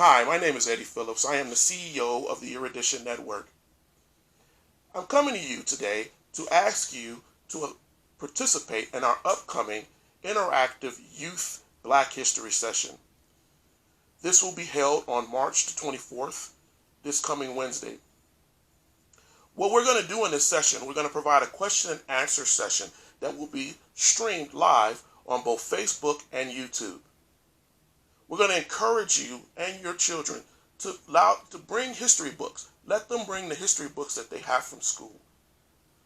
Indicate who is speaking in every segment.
Speaker 1: Hi, my name is Eddie Phillips. I am the CEO of the Erudition Network. I'm coming to you today to ask you to participate in our upcoming interactive youth Black History session. This will be held on March the 24th, this coming Wednesday. What we're going to do in this session, we're going to provide a question and answer session that will be streamed live on both Facebook and YouTube. We're going to encourage you and your children to bring history books. Let them bring the history books that they have from school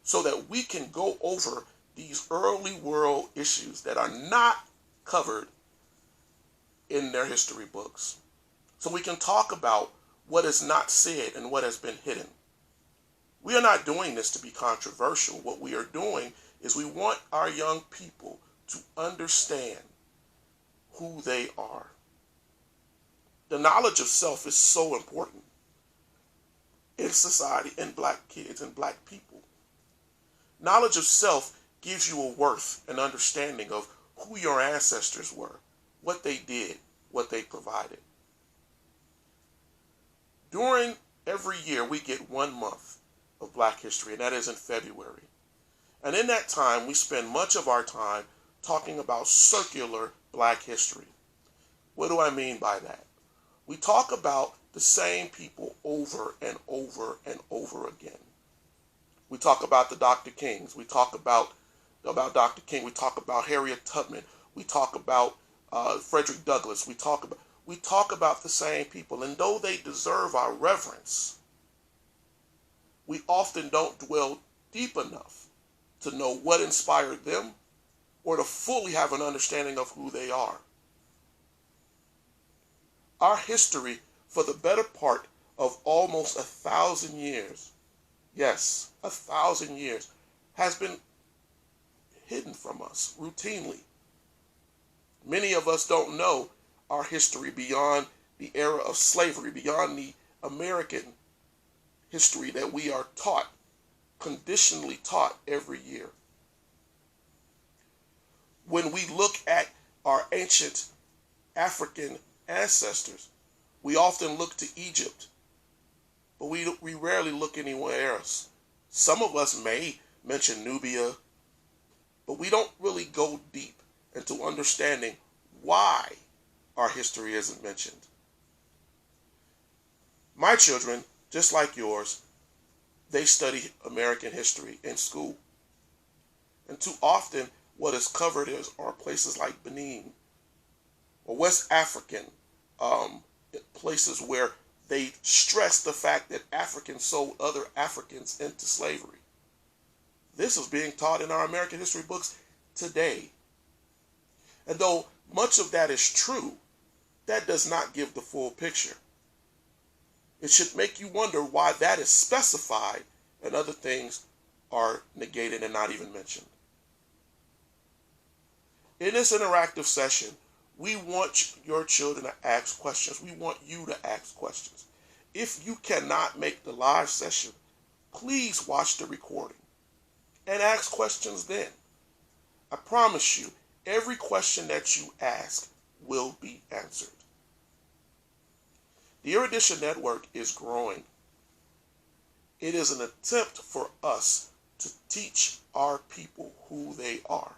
Speaker 1: so that we can go over these early world issues that are not covered in their history books. So we can talk about what is not said and what has been hidden. We are not doing this to be controversial. What we are doing is we want our young people to understand who they are. The knowledge of self is so important in society, in Black kids and Black people. Knowledge of self gives you a worth and understanding of who your ancestors were, what they did, what they provided. During every year, we get 1 month of Black history, and that is in February. And in that time, we spend much of our time talking about circular Black history. What do I mean by that? We talk about the same people over and over and over again. We talk about the Dr. Kings. We talk about Dr. King. We talk about Harriet Tubman. We talk about Frederick Douglass. We talk about the same people. And though they deserve our reverence, we often don't dwell deep enough to know what inspired them or to fully have an understanding of who they are. Our history, for the better part of almost 1,000 years, yes, 1,000 years, has been hidden from us routinely. Many of us don't know our history beyond the era of slavery, beyond the American history that we are taught, conditionally taught every year. When we look at our ancient African ancestors, we often look to Egypt, but we rarely look anywhere else. Some of us may mention Nubia, but we don't really go deep into understanding why our history isn't mentioned. My children, just like yours, they study American history in school. And too often, what is covered are places like Benin or West African places where they stress the fact that Africans sold other Africans into slavery. This is being taught in our American history books today. And though much of that is true, that does not give the full picture. It should make you wonder why that is specified and other things are negated and not even mentioned. In this interactive session, we want your children to ask questions. We want you to ask questions. If you cannot make the live session, please watch the recording and ask questions then. I promise you, every question that you ask will be answered. The Erudition Network is growing. It is an attempt for us to teach our people who they are.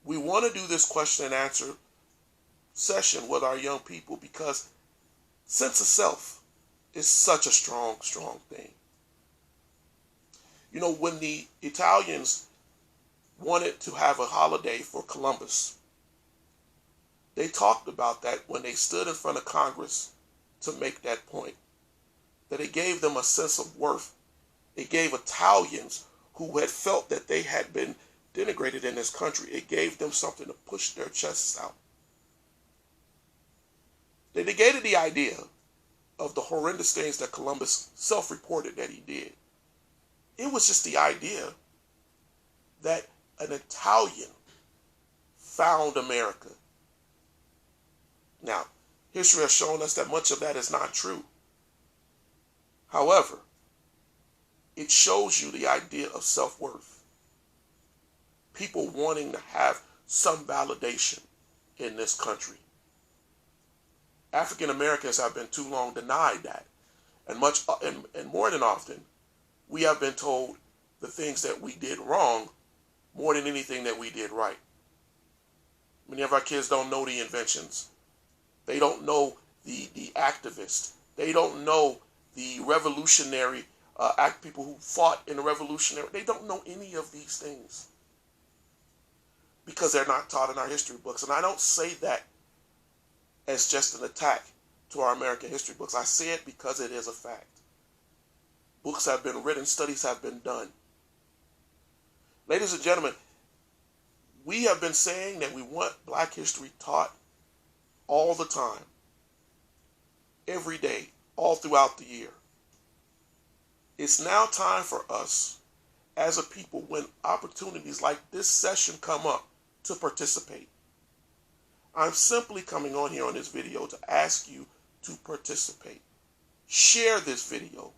Speaker 1: We want to do this question and answer session with our young people because sense of self is such a strong thing. You know, when the Italians wanted to have a holiday for Columbus, they talked about that when they stood in front of Congress to make that point, that it gave them a sense of worth. It gave Italians who had felt that they had been denigrated in this country, it gave them something to push their chests out. They negated the idea of the horrendous things that Columbus self-reported that he did. It was just the idea that an Italian found America. Now, history has shown us that much of that is not true. However, it shows you the idea of self-worth. People wanting to have some validation in this country. African Americans have been too long denied that. And more than often, we have been told the things that we did wrong more than anything that we did right. Many of our kids don't know the inventions. They don't know the activists. They don't know the revolutionary people who fought in the revolutionary. They don't know any of these things because they're not taught in our history books. And I don't say that as just an attack to our American history books. I say it because it is a fact. Books have been written, studies have been done. Ladies and gentlemen, we have been saying that we want Black history taught all the time, every day, all throughout the year. It's now time for us as a people, when opportunities like this session come up, to participate. I'm simply coming on here on this video to ask you to participate. Share this video.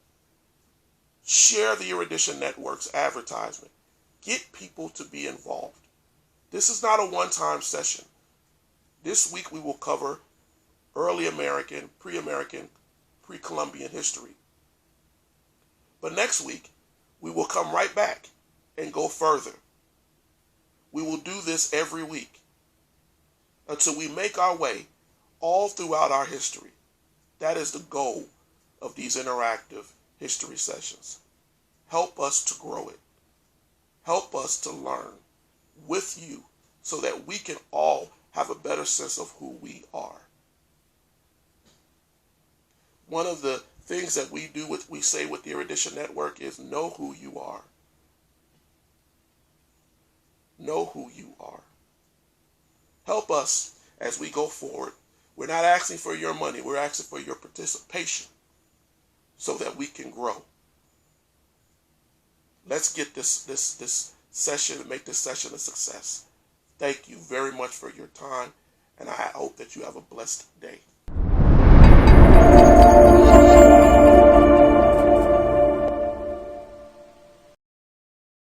Speaker 1: Share the Erudition Network's advertisement. Get people to be involved. This is not a one-time session. This week we will cover early American, pre-Columbian history. But next week, we will come right back and go further. We will do this every week until we make our way all throughout our history. That is the goal of these interactive history sessions. Help us to grow it. Help us to learn with you so that we can all have a better sense of who we are. One of the things that we say with the Erudition Network is know who you are. Know who you are. Help us as we go forward. We're not asking for your money. We're asking for your participation so that we can grow. Let's get this session and make this session a success. Thank you very much for your time, and I hope that you have a blessed day.